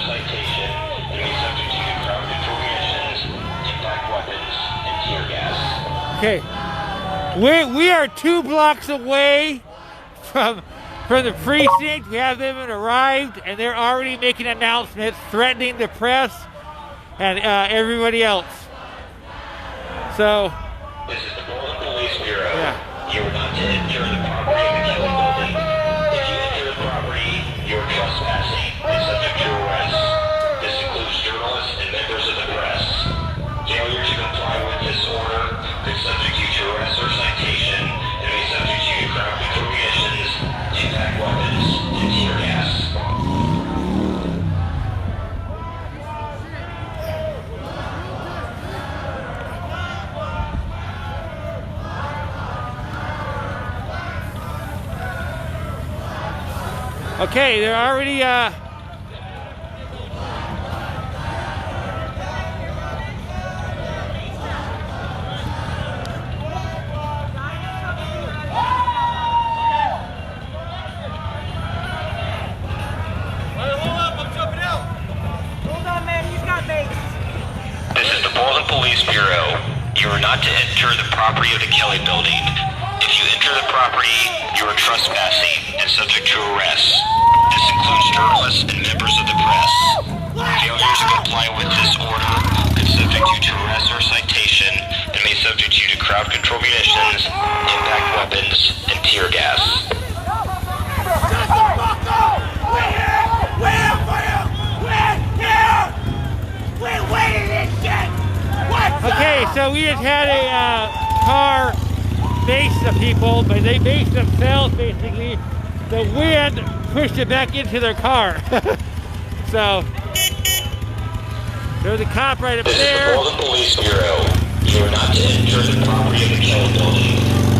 citation and be subject to crowd control conditions, impact weapons, and tear gas. Okay. We are 2 blocks away from the precinct. We haven't even arrived, and they're already making announcements threatening the press and everybody else. So. This is the Portland Police Bureau. Yeah. You are not to enter the property of the Kelly building. If you enter the property, you are trespassing and subject to arrest. This includes journalists and members of the press. Failure to comply with this order could subject you to arrest or citation and may subject you to crowd control conditions, impact weapons, and tear gas. Okay, they're already This is the Portland Police Bureau. You are not to enter the property of the Kelly building. If you enter the property, you are trespassing and subject to arrest. This includes journalists and members of the press. Failure to comply with this order could subject you to arrest or citation and may subject you to crowd control conditions, impact weapons, and tear gas. okay. So we just had a car face the people, but they faced themselves basically. The wind pushed it back into their car. So there's a cop right up This there. is the Portland Police Bureau. You are not to enter the property of the Kelly building.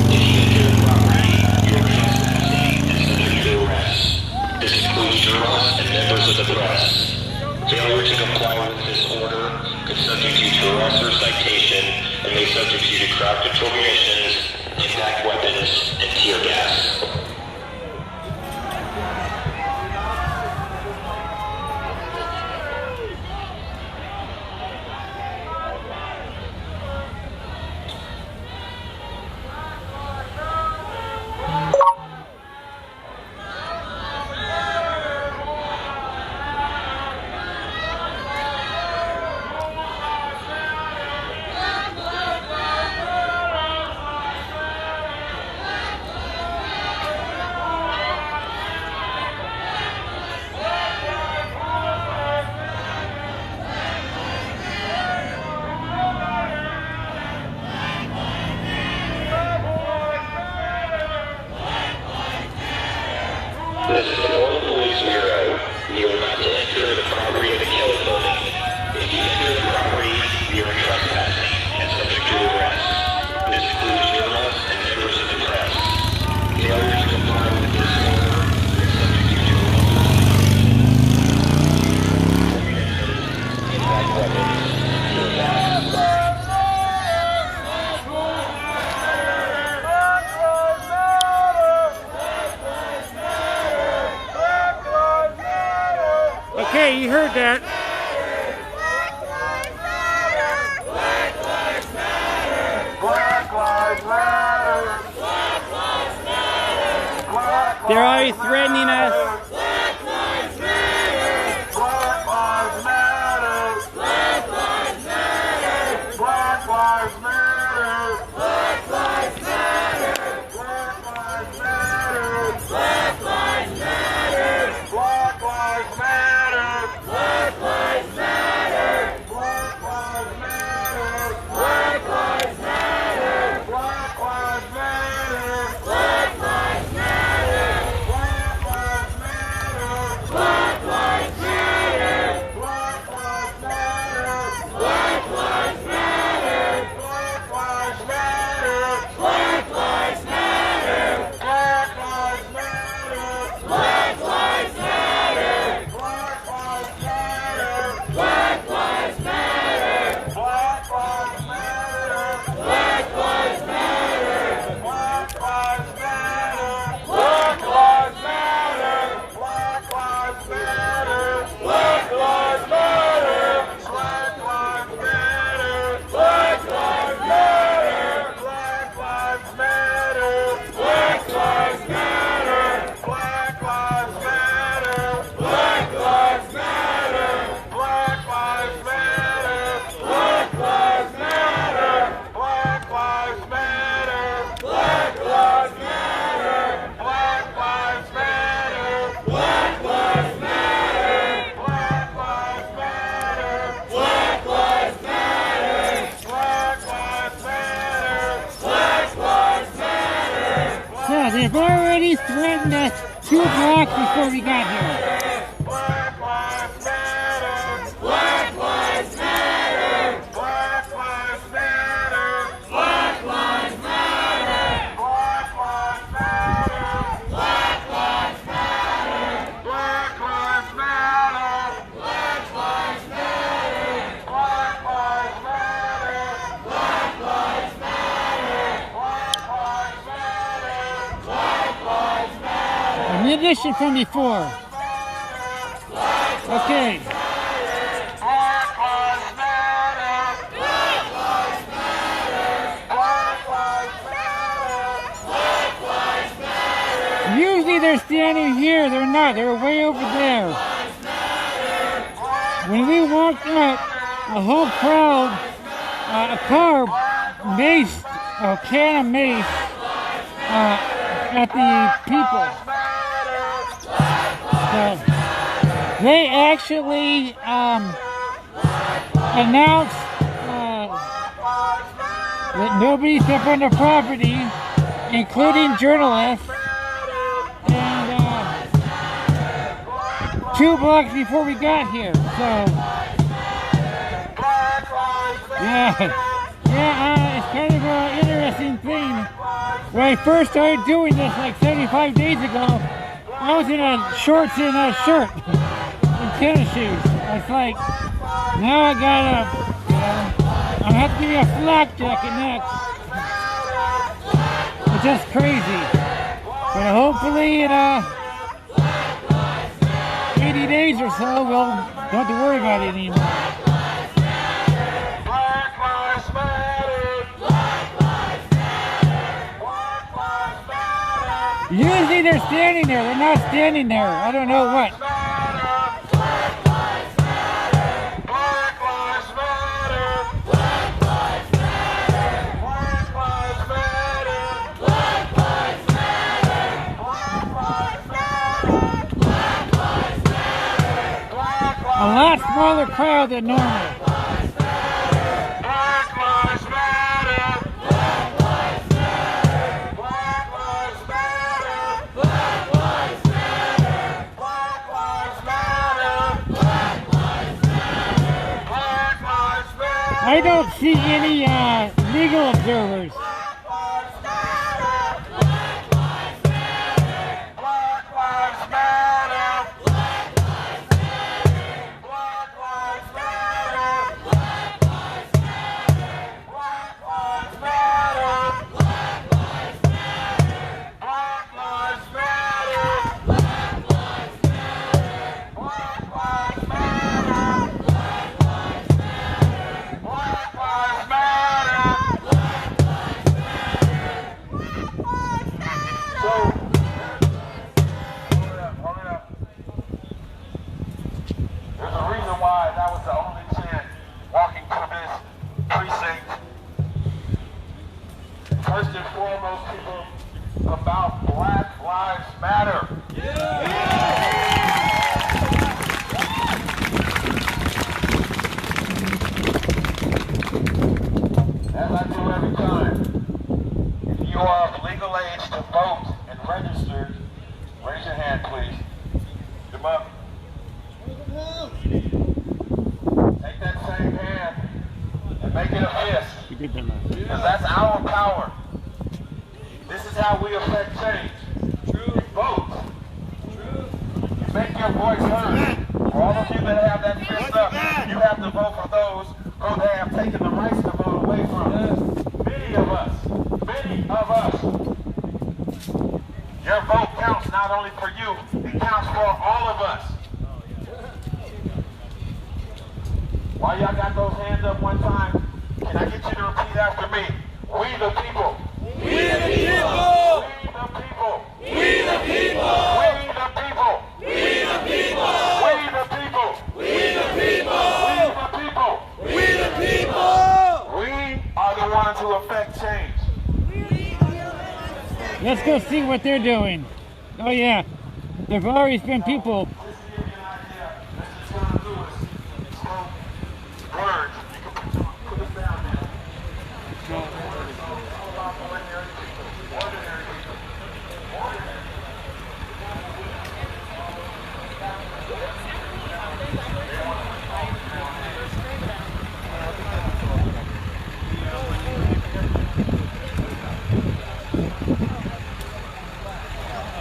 If you enter the property, you are trespassing and subject to arrest. This includes journalists and members of the press. Failure to comply with this order could subject you to arrest or citation and may subject you to crowd control conditions, impact weapons, and tear gas. This is the Portland Police Bureau. You are not to enter the property of the Kelly building. If you enter the property, you are trespassing and subject to arrest. This includes journalists and members of the press. Failure to comply with this order is subject you to impact weapons, tear gas. Okay, you heard that. They're always threatening us. They've already threatened us 2 blocks before we got here. Black lives matter. Black lives matter. Black lives matter. Black lives matter. Black lives matter. Black lives matter. Black lives matter. Black lives matter. Black lives matter. Black lives matter. Black lives matter. An addition from before. Okay. Black lives matter. Black lives matter. Black lives matter. Black lives matter. Usually they're standing here. They're not. They're way over there. When we walked up, a whole crowd, a car maced, a can of mace at the people. So they actually announced that nobody step on their property, including journalists, and 2 blocks before we got here. So yeah, it's kind of an interesting thing. When I first started doing this like 75 days ago, I was in shorts and a shirt and tennis shoes. It's like, now I gotta, I have to give me a flak jacket next. It's just crazy. But hopefully in 80 days or so, we'll don't have to worry about it anymore. Black lives matter. Black lives matter. Black lives matter. Usually they're standing there. They're not standing there. I don't know what. Black lives matter. Black lives matter. Black lives matter. Black lives matter. Black lives matter. Black lives matter. Black lives matter. Black A lot smaller crowd than normal. lives matter. Black lives matter. Black lives matter. Black lives matter. Black lives matter. Black lives matter. Black lives matter. I don't see any legal observers. Black lives matter. Black lives matter. Black lives matter. Black lives matter. Black lives matter. Black lives matter. Black lives matter. Black lives matter. Black lives matter. Black lives matter. Black lives matter. Black lives matter. Black lives matter. So, hold it up. There's a reason why that was the only chant walking through this precinct. First and foremost, people, about Black Lives Matter. As I do every time, if you are of legal age to vote and registered, raise your hand, please. Come up. Take that same hand and make it a fist. Because that's our power. This is how we affect change. You vote. You make your voice heard. For all of you that have that fist up, you have to vote for those who they have taken the rights to vote away from. Many of us. Many of us. Your vote counts not only for you, it counts for all of us. While y'all got those hands up one time, can I get you to repeat after me? We the people. We the people! We the people. We the people! We the people. We the people! We the people. We the people! We the people. We the people! We are the ones who affect change. Let's go see what they're doing. Oh yeah, there've always been people. Just to give you an idea, Mr. John Lewis spoke words. You can put us down there. It's all about ordinary people. Ordinary people.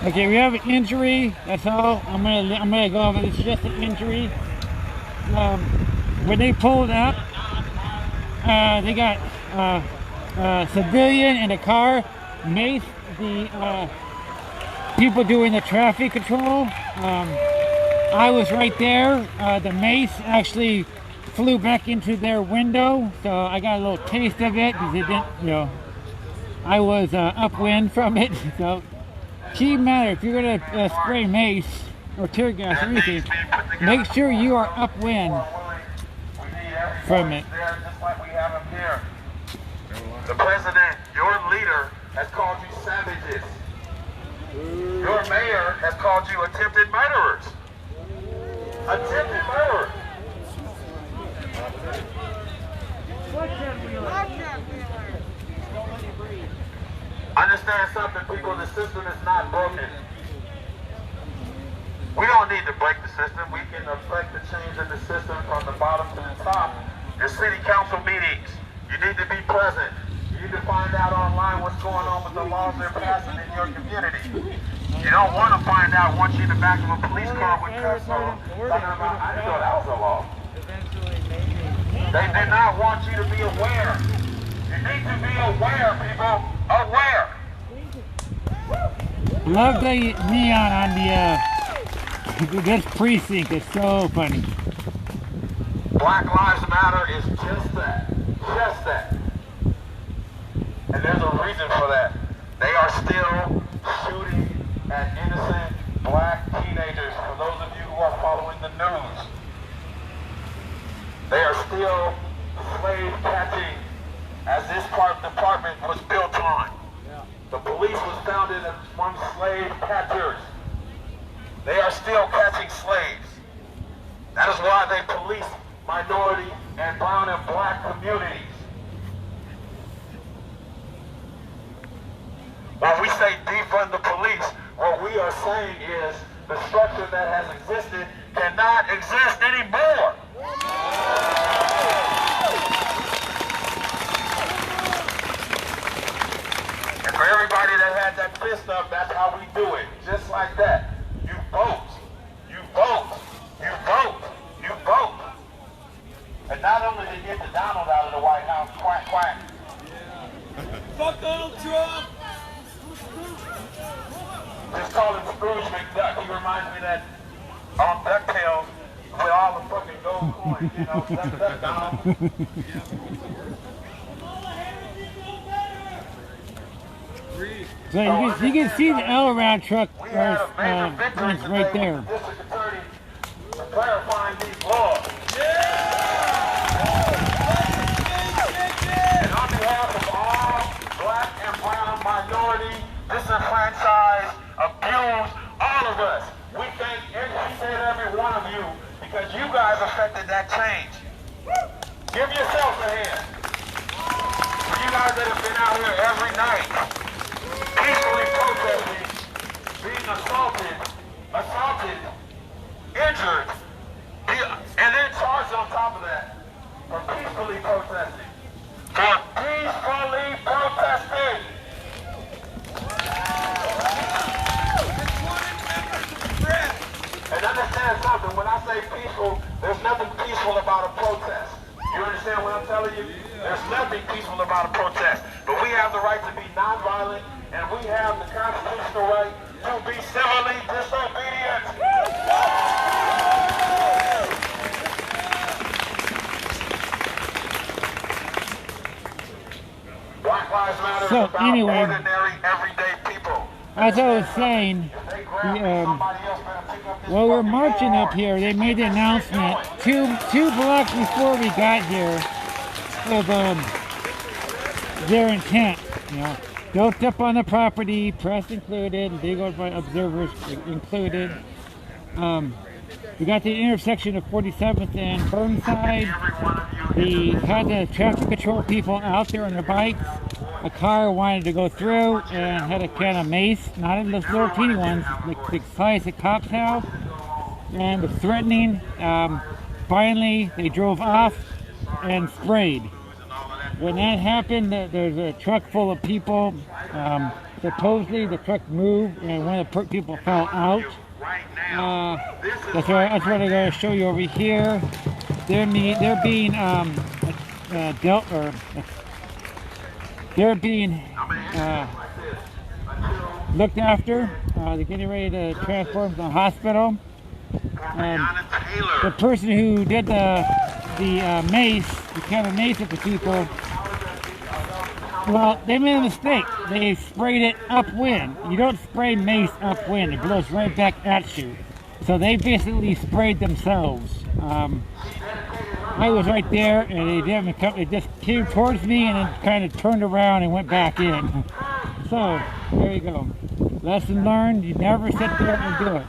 Okay, we have an injury. That's all. I'm gonna go over. It's just an injury. When they pulled up, they got a civilian in a car, maced the people doing the traffic control. I was right there. The mace actually flew back into their window, so I got a little taste of it because it didn't, you know, I was upwind from it. So, key matter, if you're gonna spray mace or tear gas or anything, make sure you are upwind from it. Just like we have them here. The president, your leader, has called you savages. Your mayor has called you attempted murderers. Attempted murderers. Understand something, people. The system is not broken. We don't need to break the system. We can affect the change in the system from the bottom to the top. Your city council meetings, you need to be present. You need to find out online what's going on with the laws they're passing in your community. You don't want to find out once you're in the back of a police car with cuss on, talking about, I didn't know that was a law. They do not want you to be aware. You need to be aware, people. Aware. Love the neon on the this precinct. It's so funny. Black Lives Matter is just that. Just that. And there's a reason for that. They are still shooting at innocent black teenagers. For those of you who are following the news, they are still slave catching, as this department was built on. The police was founded as one slave catchers. They are still catching slaves. That is why they police minority and brown and black communities. When we say defund the police, what we are saying is the structure that has existed cannot exist anymore. And for everybody that had that fist up, that's how we do it. Just like that. You vote. You vote. You vote. You vote. And not only did you get the Donald out of the White House, quack, quack. Fuck Donald Trump! Just call him Scrooge McDuck. He reminds me of that on DuckTales with all the fucking gold coins, you know, duck, duck, Donald. So you can see the L round truck right there. District attorney for clarifying these laws. And on behalf of all black and brown minority, disenfranchised, abused, all of us, we thank every one of you because you guys affected that change. Give yourselves a hand. For you guys that have been out here every night, peacefully protesting, being assaulted, injured, and then charged on top of that for peacefully protesting. For peacefully protesting. And understand something, when I say peaceful, there's nothing peaceful about a protest. You understand what I'm telling you? There's nothing peaceful about a protest. But we have the right to be nonviolent, and we have the constitutional right to be civilly disobedient. Black Lives Matter So, is about anyway, ordinary, everyday people. as I was saying, while we're marching up here, they made the announcement two blocks before we got here of their intent. You know, don't step on the property, press included, legal observers included. We got the intersection of 47th and Burnside. They had the traffic control people out there on their bikes. A car wanted to go through and had a can of mace, not in those little teeny ones, like the size that cops have, and was threatening. Finally, they drove off and sprayed. When that happened, there's a truck full of people. supposedly the truck moved and one of the people fell out. That's what I'm going to show you over here. They're being looked after. They're getting ready to transport them to the hospital. The person who did the mace, the kind of mace at the people, well, they made a mistake. They sprayed it upwind. You don't spray mace upwind. It blows right back at you. So they basically sprayed themselves. I was right there, and they just came towards me and then kind of turned around and went back in. So, there you go. Lesson learned, you never sit there and do it.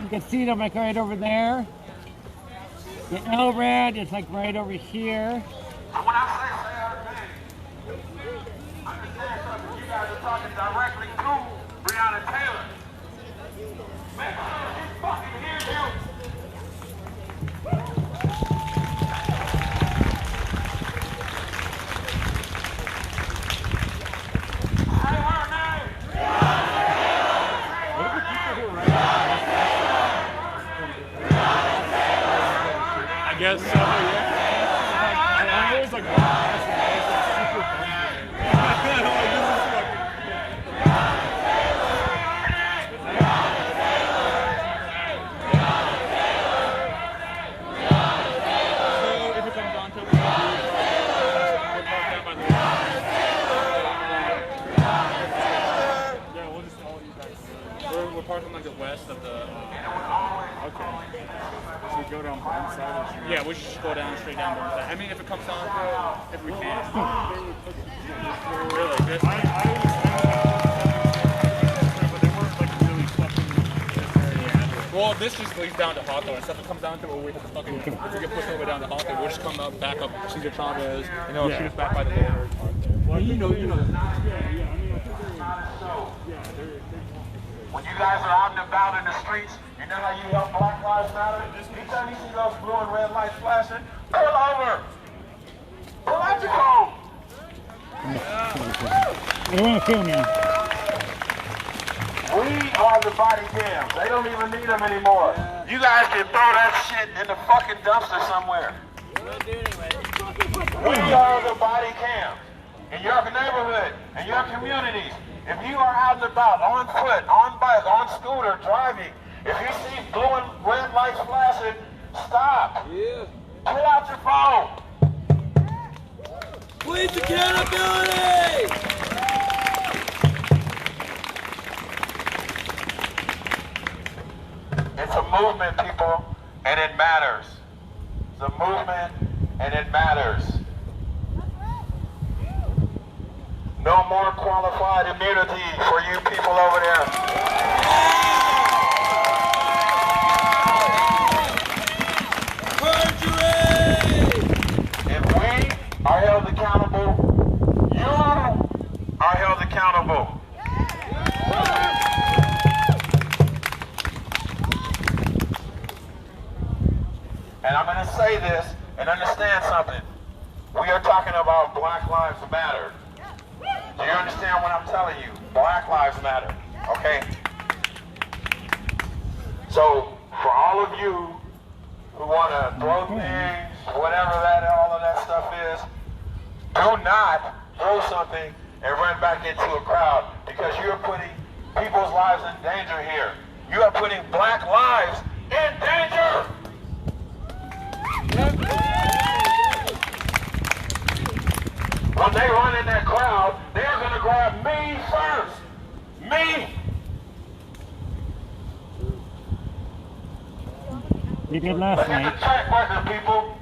You can see them like right over there. The LRAD is like right over here. And when I say everything, understand something. You guys are talking directly to Breonna Taylor. Make sure she fucking hears you. Say her name. I guess so, yeah. I always like, we're parking like the west of the. Okay. So we go down one side of the street. Yeah, we should just go down straight down one side. I mean, if it comes down to it, if we can. Really? This? But they weren't like really fucking this area. Well, this just leads down to Hawthorne. Stuff that comes down to it, we have to fucking. If we get pushed over down to Hawthorne, we'll just come up, back up, Cesar Chavez, shoot us back by the border. Well, you know. When you guys are out and about in the streets, you know how you help Black Lives Matter? Anytime you see those blue and red lights flashing, pull over. Pull out your phone. They want to film you. We are the body cams. They don't even need them anymore. You guys can throw that shit in the fucking dumpster somewhere. We are the body cams. In your neighborhood, in your communities. If you are out and about, on foot, on bike, on scooter, driving, if you see blue and red lights flashing, stop. Yeah. Pull out your phone. Police accountability! It's a movement, people, and it matters. It's a movement, and it matters. No more qualified immunity for you people over there. If we are held accountable, you are held accountable. And I'm going to say this and understand something. We are talking about Black Lives Matter. Do you understand what I'm telling you? Black Lives Matter, okay? So, for all of you who want to throw things, whatever all of that stuff is, do not throw something and run back into a crowd because you're putting people's lives in danger here. You are putting Black lives in danger! When they run in that crowd, they're going to grab me first. Me! You did last night. Look at the track record, people.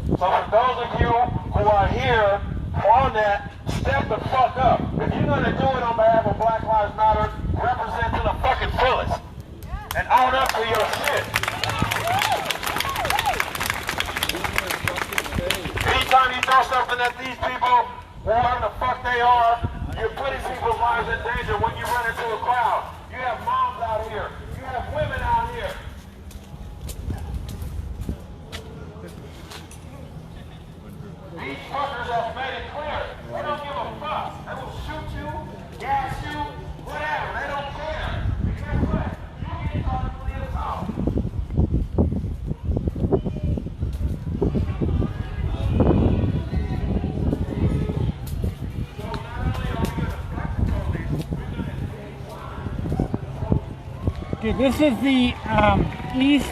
So for those of you who are here on that, step the fuck up. If you're going to do it on behalf of Black Lives Matter, represent to the fucking fullest. And own up to your shit. Anytime you throw something at these people, whoever the fuck they are, you're putting people's lives in danger when you Okay, this is the east,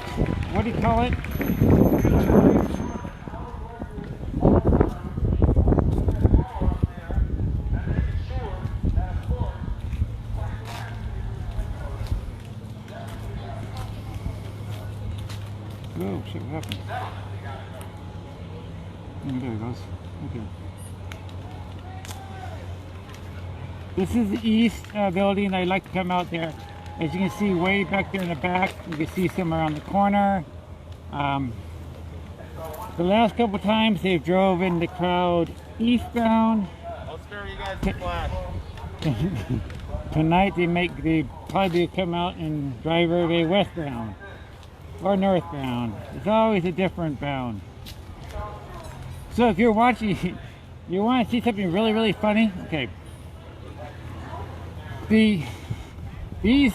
what do you call it? Oh, shit, what happened? Oh, there it goes. Okay. This is the east building. I like to come out there. As you can see way back there in the back, you can see some around the corner. The last couple times they've drove in the crowd eastbound. I'll spare you guys the flash. Tonight they probably come out and drive everybody westbound or northbound. It's always a different bound. So if you're watching, you want to see something really, really funny? Okay. These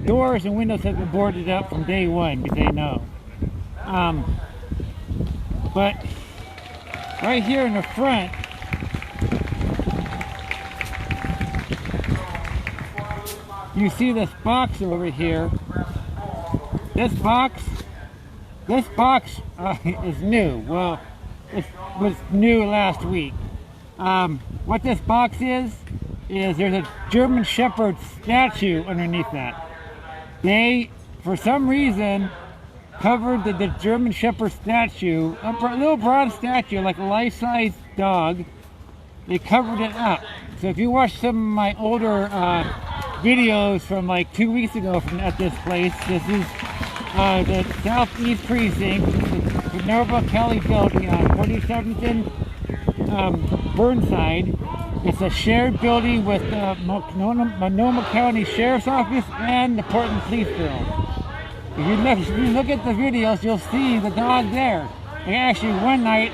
doors and windows have been boarded up from day one, because they know. But right here in the front, you see this box over here. This box is new. Well, it was new last week. What this box is there's a German Shepherd statue underneath that. They, for some reason, covered the German Shepherd statue, a little bronze statue, like a life-size dog. They covered it up. So if you watch some of my older videos from like 2 weeks ago at this place, this is the southeast precinct, the Norval Kelly building on 47th and Burnside. It's a shared building with the Monoma County Sheriff's Office and the Portland Police Bureau. If you look at the videos, you'll see the dog there. And actually, one night,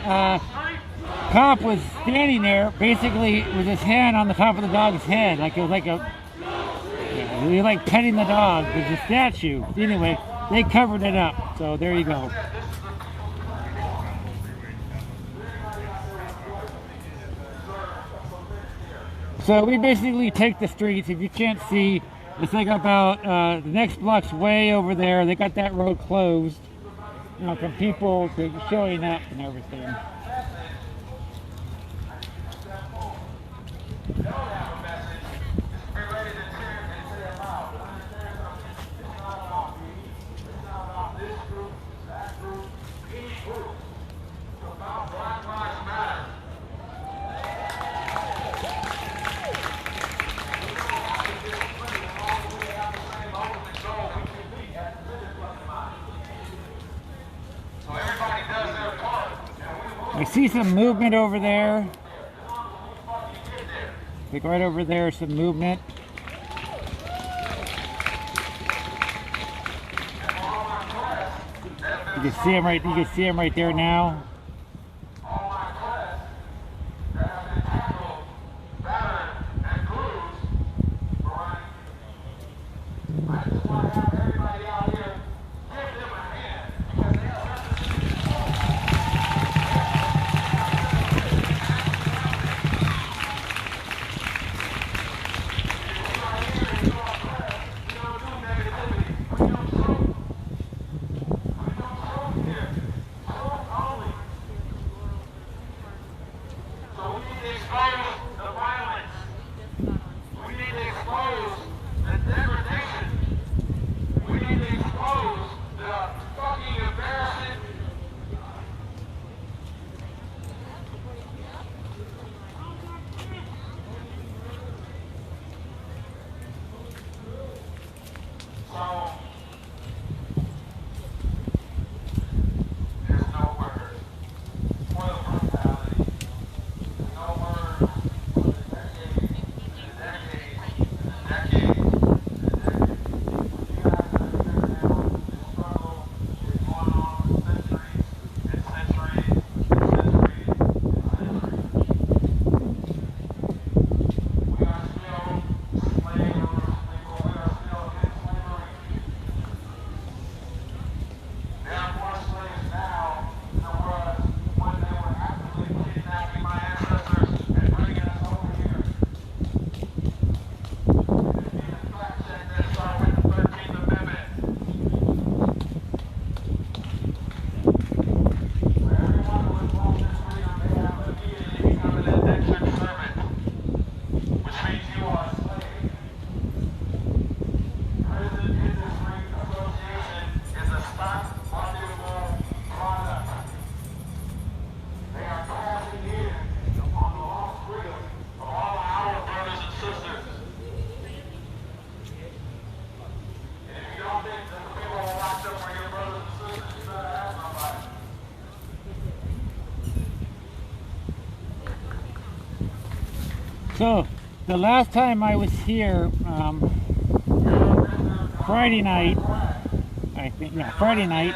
cop was standing there, basically with his hand on the top of the dog's head, like it was like he was like petting the dog. There's a statue. Anyway, they covered it up. So there you go. So we basically take the streets. If you can't see, it's like about the next block's way over there. They got that road closed, you know, from people to showing up and everything. I see some movement over there. Like right over there, some movement. You can see him right. You can see him right there now. So the last time I was here, Friday night, I think, yeah, Friday night,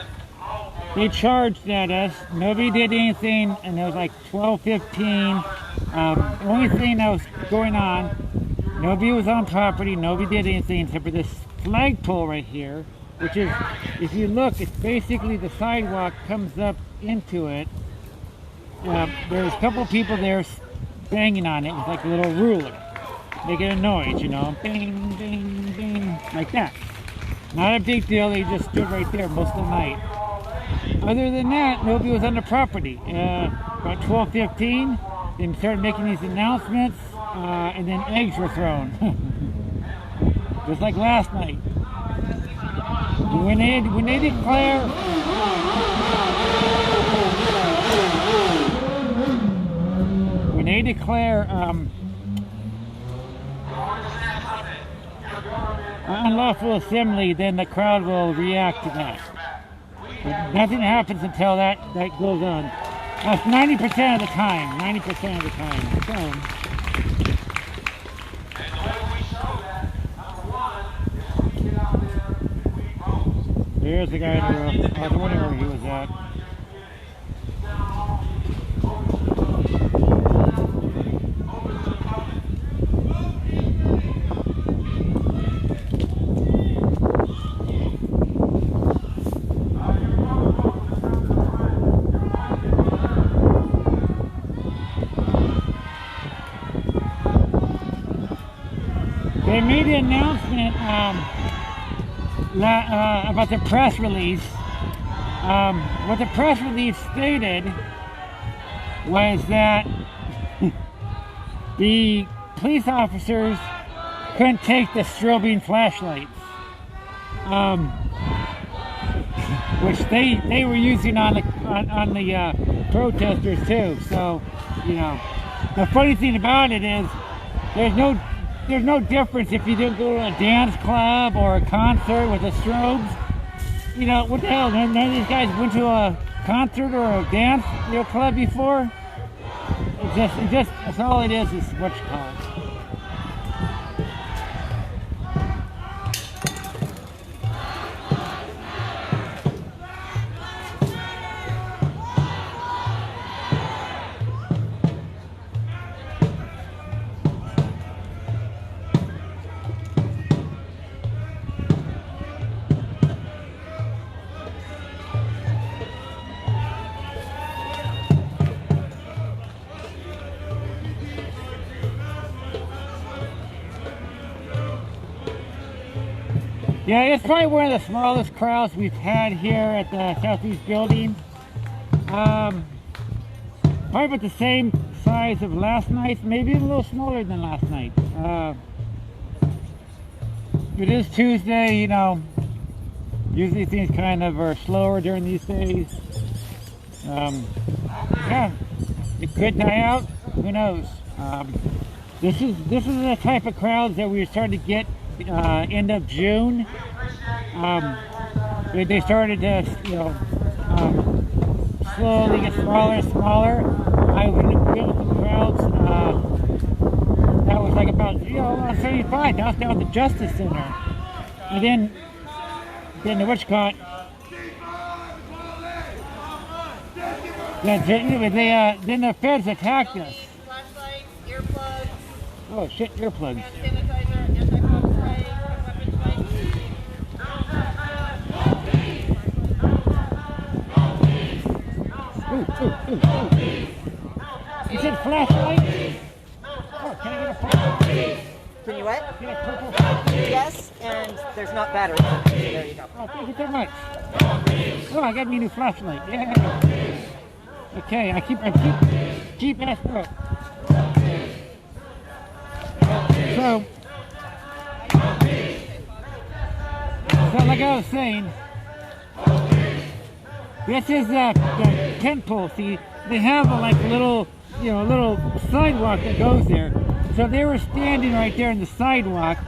they charged at us. Nobody did anything, and it was like 12:15. The only thing that was going on, nobody was on property, nobody did anything except for this flagpole right here, which is, if you look, it's basically the sidewalk comes up into it. There's a couple people there banging on it with like a little ruler, making a noise, you know, bang, bang, bang, like that. Not a big deal, they just stood right there most of the night. Other than that, nobody was on the property. About 12:15, they started making these announcements, and then eggs were thrown. Just like last night. When they declare... When they declare unlawful assembly, then the crowd will react to that. But nothing happens until that goes on. That's 90% of the time. 90% of the time. So, there's the guy in the roof. I was wondering where he was at. They made the announcement about the press release. What the press release stated was that the police officers couldn't take the strobing flashlights, which they were using on the protesters too. So, you know, the funny thing about it is there's no difference if you didn't go to a dance club or a concert with the strobes. You know, what the hell, none of these guys went to a concert or a dance club before? It's just, that's all it is what you call it. Yeah, it's probably one of the smallest crowds we've had here at the Southeast building. Probably about the same size of last night, maybe even a little smaller than last night. It is Tuesday, you know, usually things kind of are slower during these days. Yeah, it could die out, who knows. This is the type of crowds that we're starting to get end of June. They started to, you know, slowly get smaller and smaller. I was in the crowds. That was like about, you know, 75. That was down at the Justice Center. And then the witchcott. Yeah, then the feds attacked us. Flashlights, earplugs. Oh shit, earplugs. Sanitizer, anti-fog spray, weapon You said flashlight? Oh, can I get a purple? Can you what? Get a purple? Yes, and there's not batteries in it. There you go. Oh, thank you so much. Oh, I got me a new flashlight. Yeah. Okay, I keep asking up. So like I was saying, this is the tent pole. See, they have a little sidewalk that goes there. So they were standing right there in the sidewalk,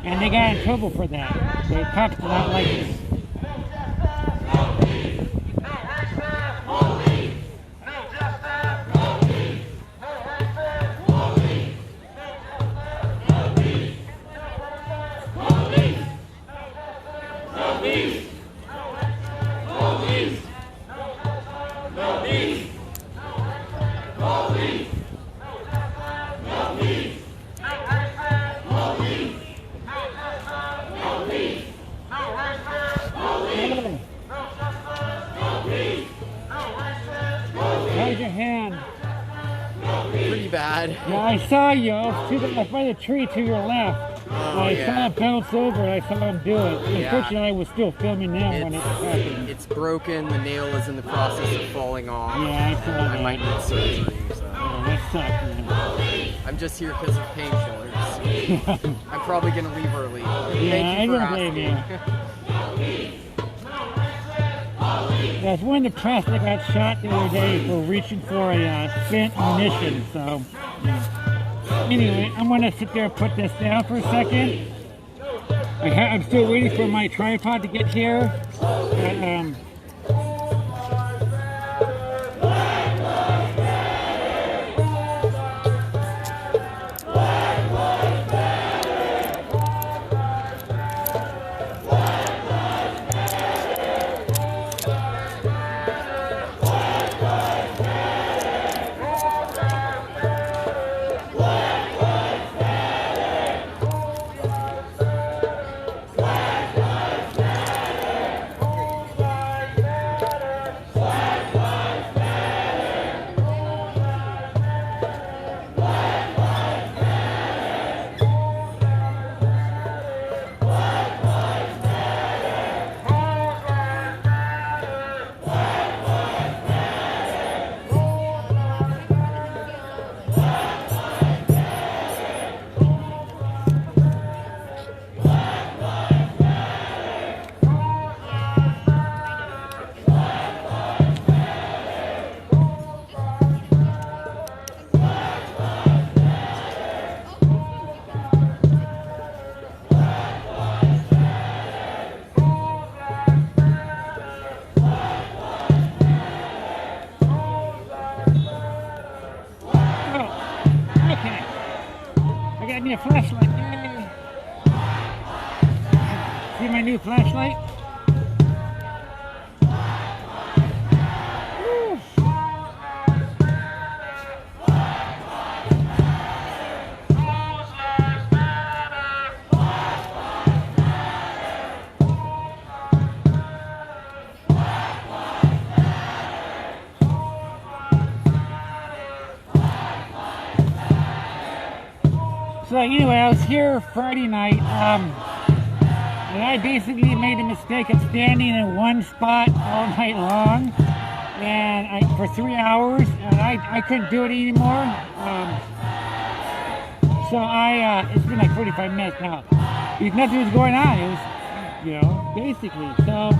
and they got in trouble for that. The cops did not like it. pretty bad. Yeah, I saw you. I was by the tree to your left. I saw it bounce over and I saw him do it. Unfortunately, I was still filming them when it happened. It's broken. The nail is in the process of falling off. Yeah, I saw that. I might need surgery. So. Oh, that sucks, man. I'm just here because of painkillers. I'm probably going to leave early. Yeah, I don't blame you. That's one of the press that got shot the other day for reaching for a spent munition. So, anyway, I'm going to sit there and put this down for a second. I'm still waiting for my tripod to get here. Me a flashlight. Yay. See my new flashlight? Woo. So anyway, I was here Friday night, and I basically made a mistake of standing in one spot all night long, and for 3 hours, and I couldn't do it anymore. So it's been like 45 minutes now. Nothing was going on. It was, basically. So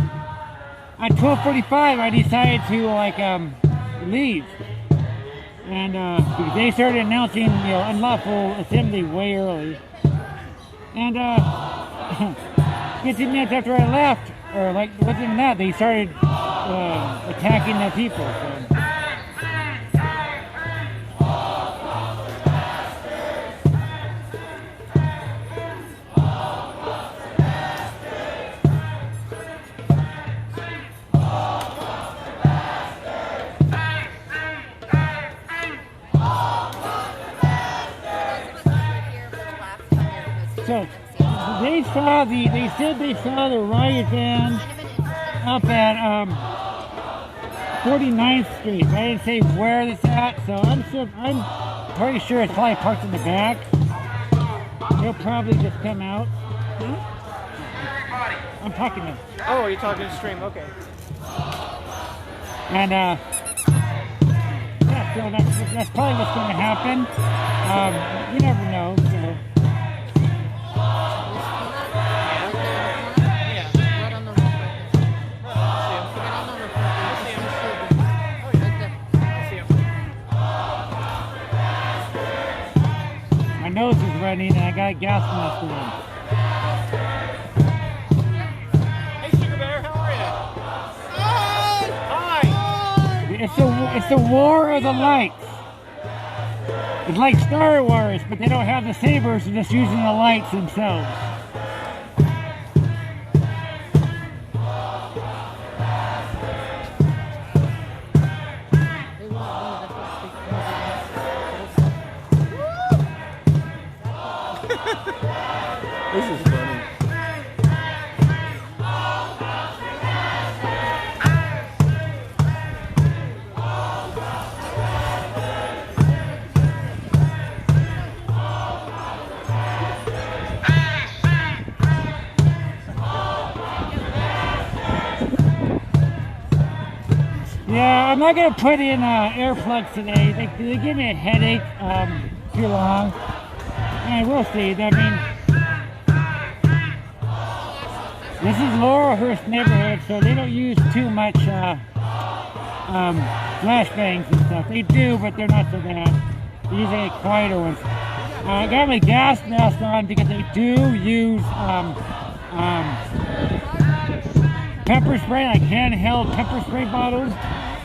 at 12:45, I decided to leave. And because they started announcing, unlawful assembly way early. And 15 minutes after I left, or wasn't even that, they started attacking the people. So. So they said they saw the riot van up at 49th Street. I didn't say where it's at, so I'm pretty sure it's probably parked in the back. They'll probably just come out. I'm talking to them. Oh, you're talking to stream, okay. And yeah, so that's probably what's going to happen. You never know. So. My nose is running and I got gas mask on. Hey, Sugar Bear, how are you? Hi! It's the war of the lights. It's like Star Wars, but they don't have the sabers, they're just using the lights themselves. This is funny. Yeah, I'm not gonna put in earplugs today. They give me a headache too long. And we'll see. I mean, this is Laurelhurst neighborhood, so they don't use too much flashbangs and stuff. They do, but they're not so bad. They're usually quieter ones. I got my gas mask on because they do use pepper spray, like handheld pepper spray bottles,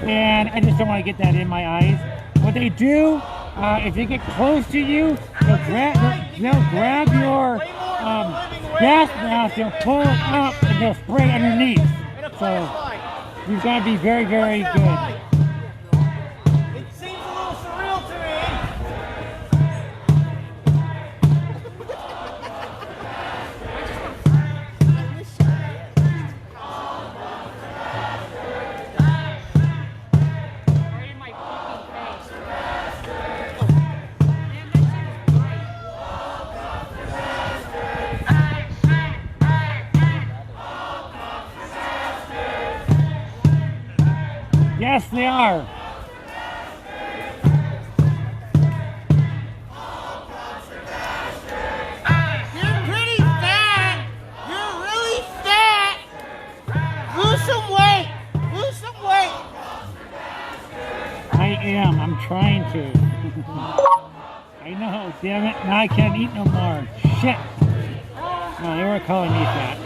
and I just don't want to get that in my eyes. What they do, if they get close to you, they'll grab your gas mask, they'll pull it up, and they'll spray underneath. So you've got to be very, very good. It seems a little surreal to me. Yes, they are. You're pretty fat. You're really fat. Lose some weight. Lose some weight. I am. I'm trying to. I know. Damn it. Now I can't eat no more. Shit. Oh, they were calling me fat.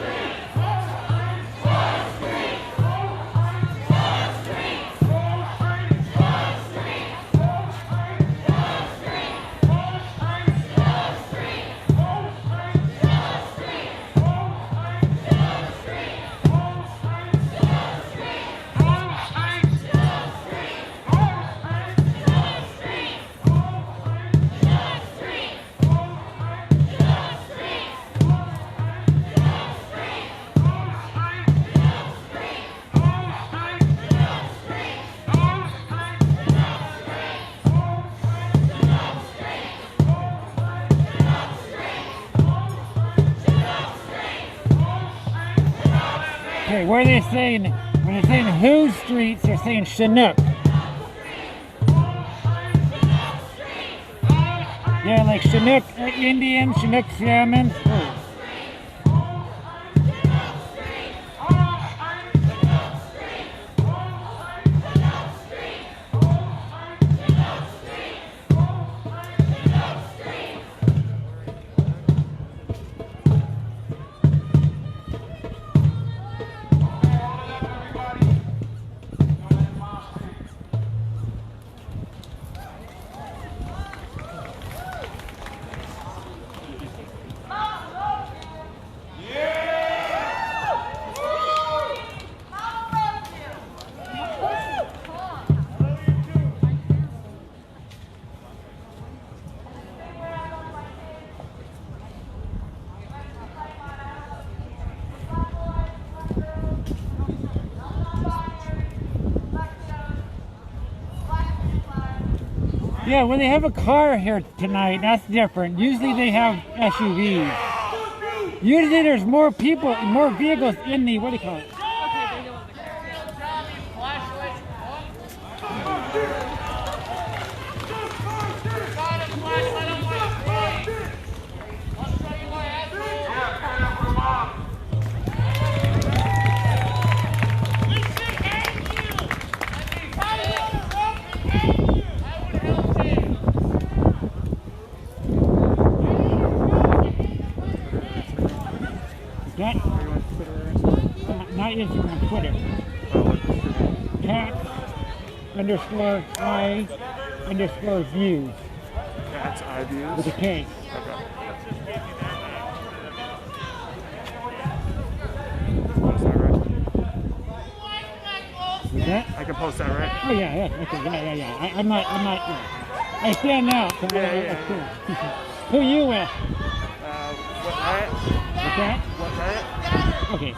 Okay, where are they saying, when they're saying whose streets, they're saying Chinook. Yeah, like Chinook Indian, Chinook salmon. Oh. Yeah, when they have a car here tonight, that's different. Usually they have SUVs. Usually there's more people, more vehicles in the, what do you call it? That, not Instagram, Twitter. cat_I_views. Cat's eye views. With a K. With that? I can post that, right? Oh yeah. Okay, yeah. I'm not. Yeah. I stand out. So Yeah. Who you with? What night? With that? What night? Okay.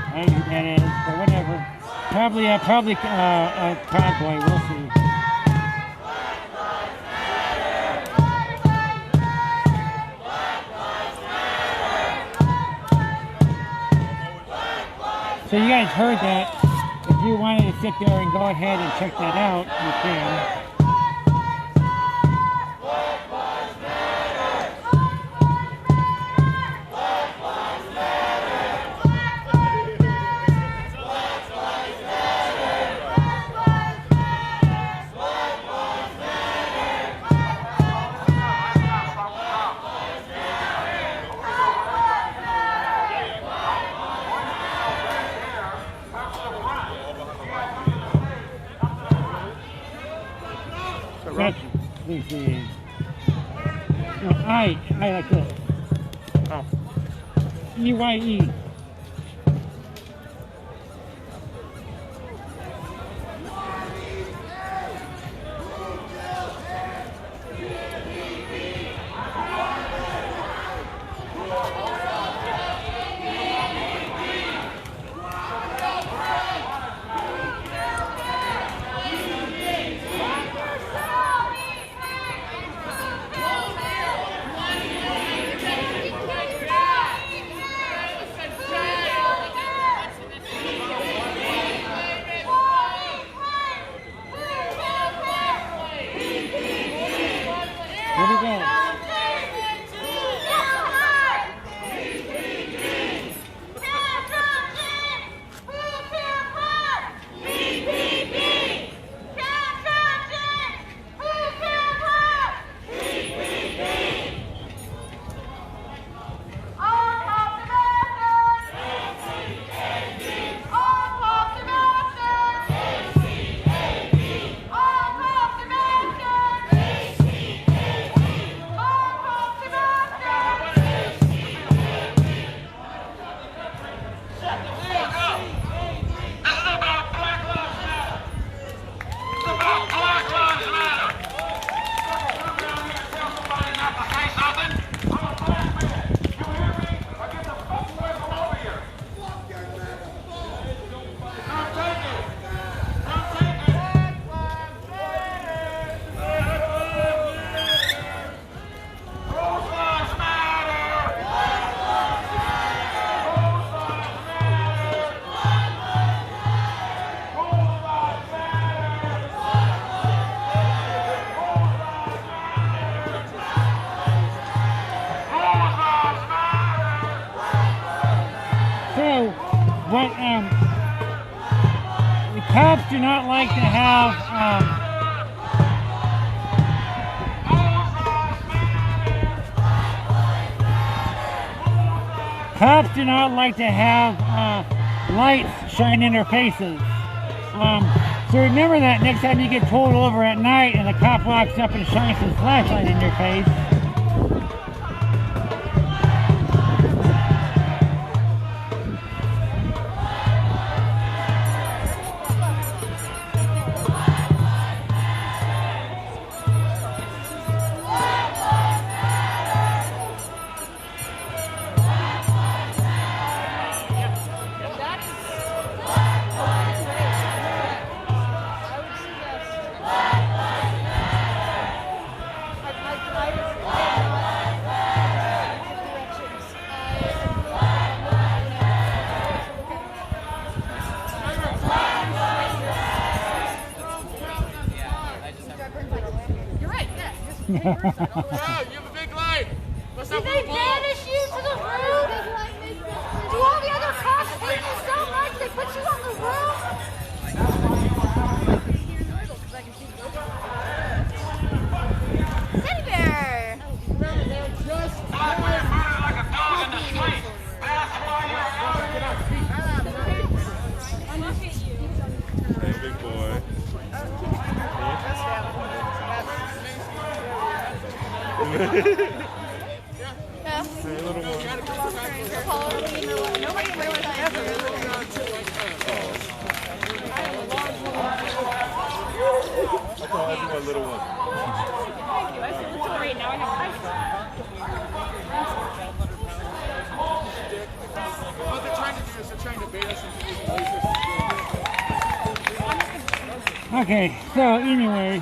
I don't know who that is, but whatever. Probably a Proud Boy. We'll see. So you guys heard that. If you wanted to sit there and go ahead and check that out, you can. That's the I like this. Oh. EYE. Here we go. So, what the cops do not like to have lights shine in their faces. So remember that next time you get pulled over at night and the cop walks up and shines his flashlight in your face. You have a big light. What's Did up, they Blue Ball? banish you to the room? Do all the other cops hate you so much they put you on the roof? Teddy bear! Hey, big boy. Yeah. Hey, little one. Nobody wears that ever. I thought I'd do my little one. Thank you. I said, it's all right now. I have What they're trying to do is they're trying to bait us into these places. Okay, so anyway,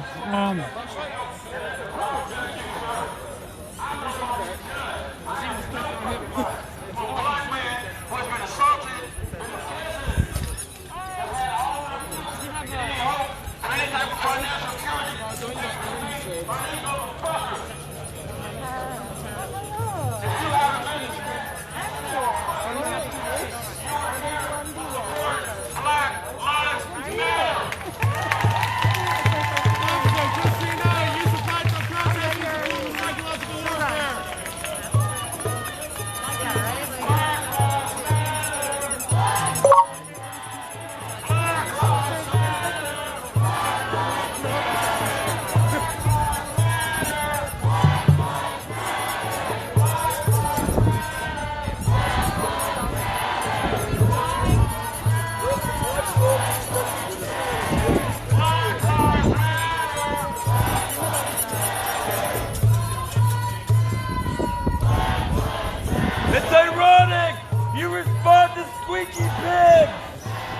squeaky pigs!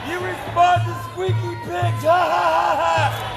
You respond to squeaky pigs! Ha ha ha ha!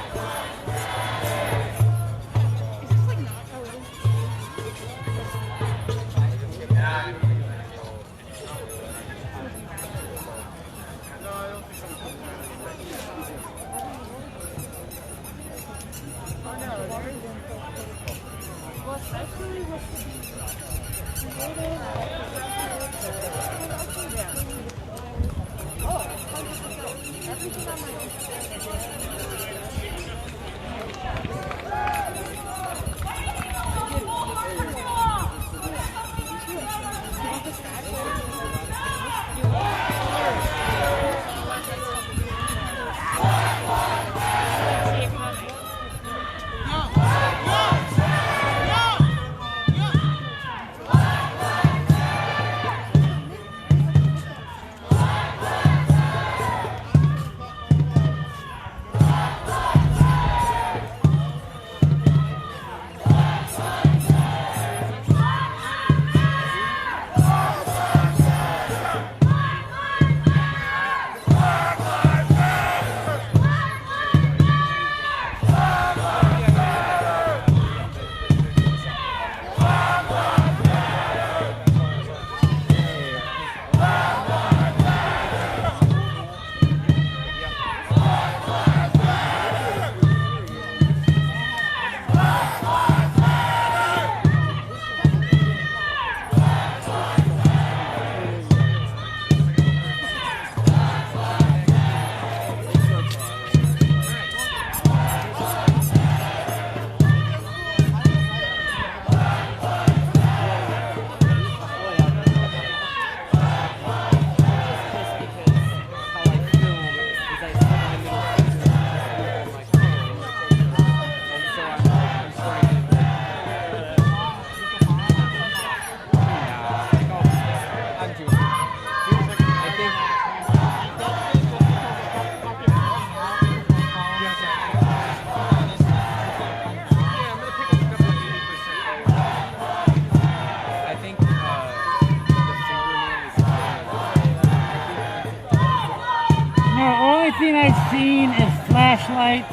I've seen is flashlights,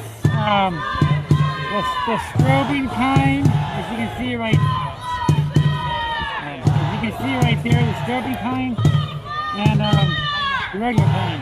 the strobing kind, as you can see right, there, the strobing kind, and the regular kind.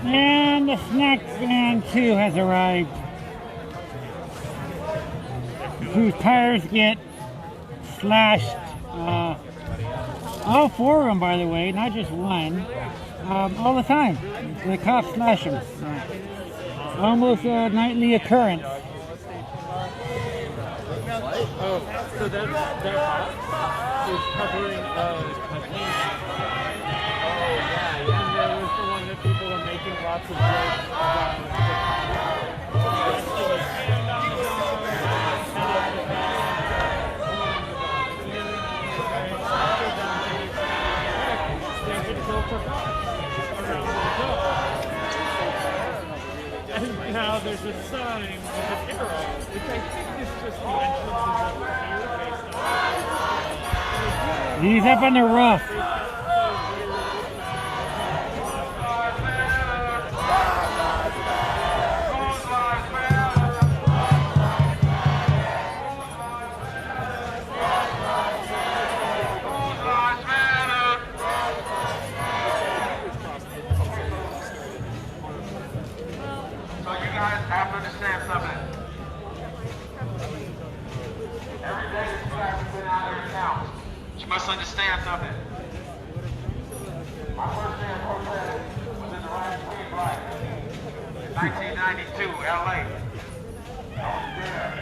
And the snack van too has arrived, whose tires get slashed. All four of them, by the way, not just one. All the time. The cops slash them. Almost a nightly occurrence. Oh, so that is covering and there was the one that people were making lots of jokes about and now there's a sign with an arrow, which I think is just the entrances that were here based on. He's up on the roof. So you guys have to understand something. Every day that you guys have been out here counts. You must understand something. My first day of protest was in the Ryan Queen Riot in 1992, LA. I was there.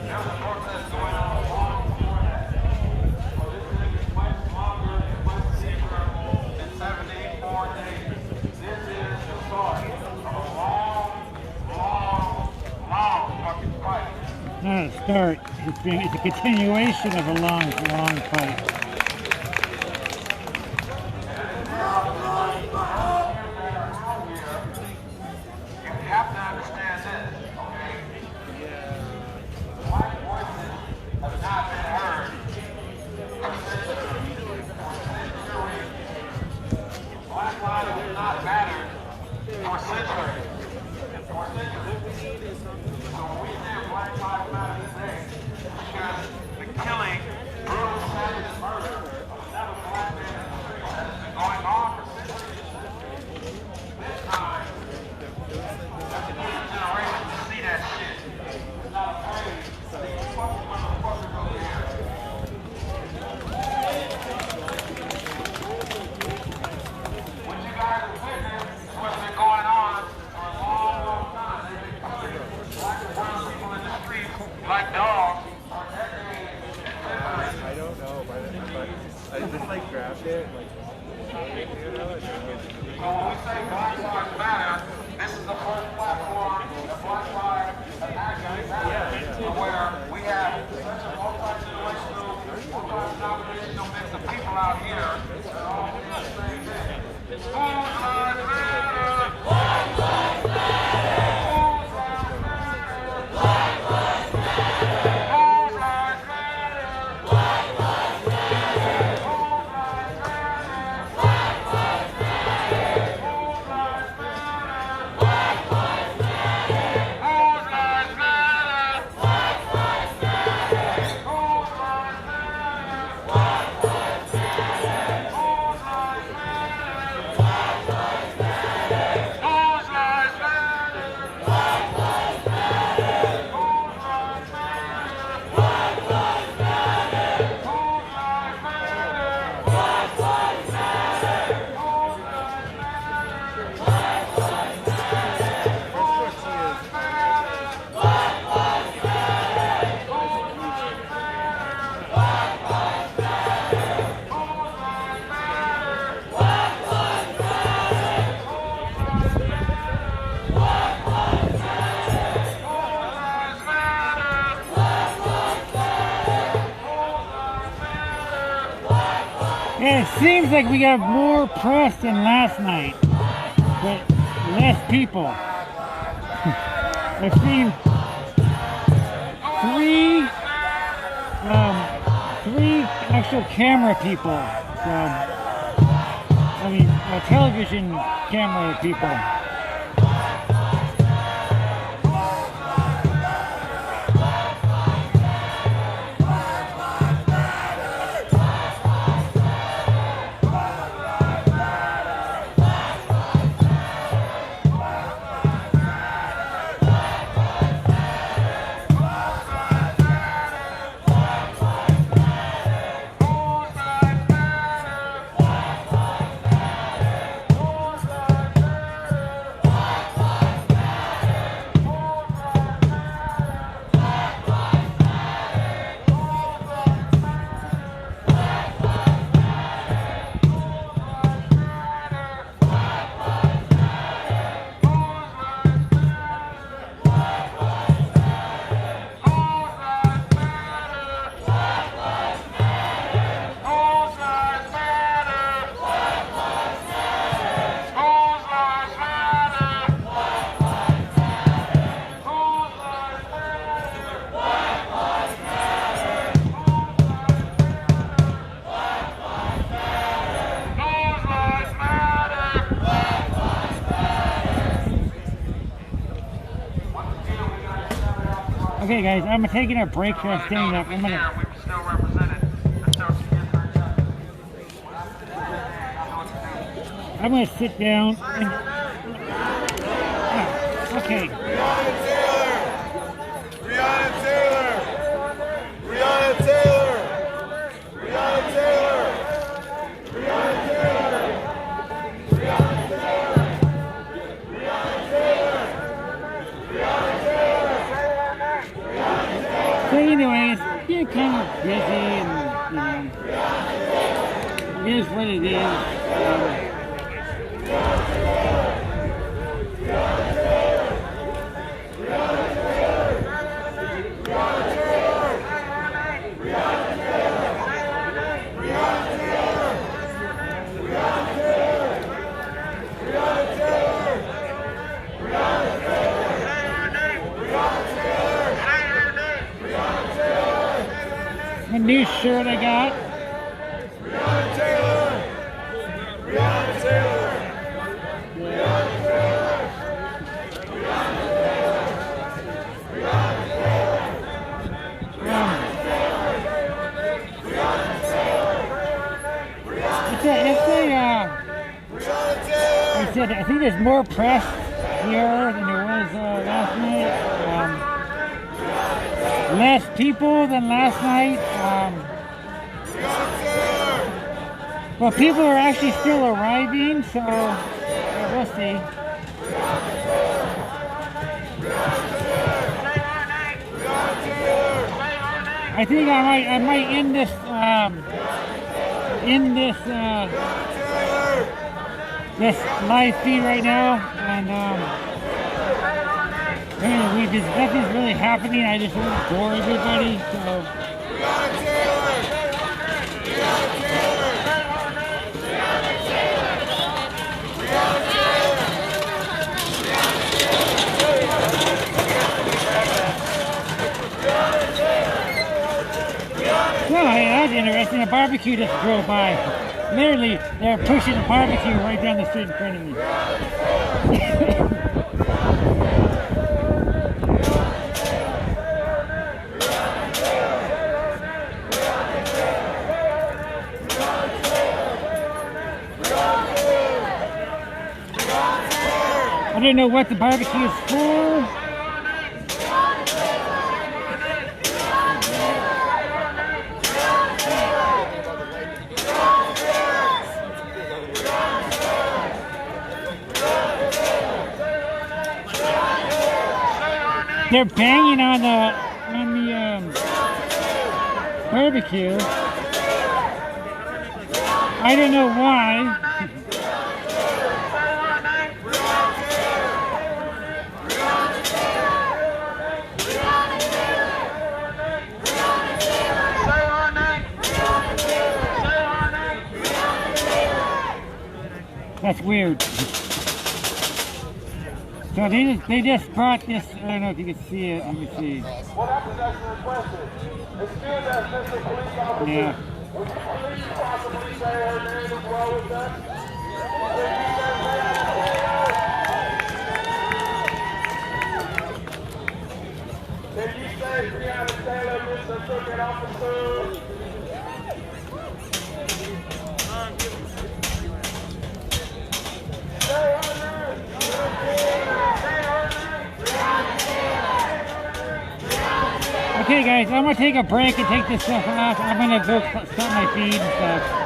There was a protest going on long before that. So this thing is much longer and much deeper than 74 days. This is the start of a long fucking fight. Not a start. It's a continuation of a long fight. You have to understand this, okay? Black voices have not been heard for centuries. Black lives have not mattered for centuries. So when we say Black Lives Matter today, because the killing, brutal, savage murder of another black man in the street that has been going on for centuries. This time, there's a new generation to see that shit. It's not afraid of these fucking motherfuckers over here. What you guys have witnessed is what's been going on for a long time. They've been killing black and brown people in the streets like dogs for decades and generations. I don't know, but I just like grabbed it, like, So when we say Black Lives Matter, this is the first platform that Black Lives have actually had, where we have such a multi-generational, multi-denominational mix of people out here that are all doing the same thing. Black Lives Matter! Black Lives Matter! Black Lives Matter! Black Lives Matter! And it seems like we got more press than last night, but less people. I've seen three actual camera people. Television camera people. Okay, guys, I'm taking a break for standing up. I'm gonna. We were still represented until she gets her time. I'm gonna sit down. And, okay. Breonna Taylor! Breonna Taylor! Breonna Taylor! Breonna Taylor! Breonna Taylor! Breonna Taylor! Breonna Taylor! Breonna Taylor! So, anyways, you're kind of busy, and it is what it is. A new shirt I got. Breonna Taylor! Breonna Taylor! Breonna Taylor! I think there's more press here than there was last night. Less people than last night. Well, people are actually still arriving, so we'll see. I think I might end this this live feed right now, and nothing's really happening. I just want to bore everybody, so. Well, hey, that was interesting. A barbecue just drove by. Literally, they're pushing a barbecue right down the street in front of me. I don't know what the barbecue is for. They're banging on the barbecue. I don't know why. That's weird. So they just brought this. I don't know if you can see it. Let me see. What happens as requested? Excuse us, Mr. Police Officer. Yeah. Would you please possibly say her name as well with us? Can you say Breonna Taylor, Mr. Ticket Officer? Say her name. Okay, guys, I'm gonna take a break and take this stuff off. I'm gonna go start my feed and stuff.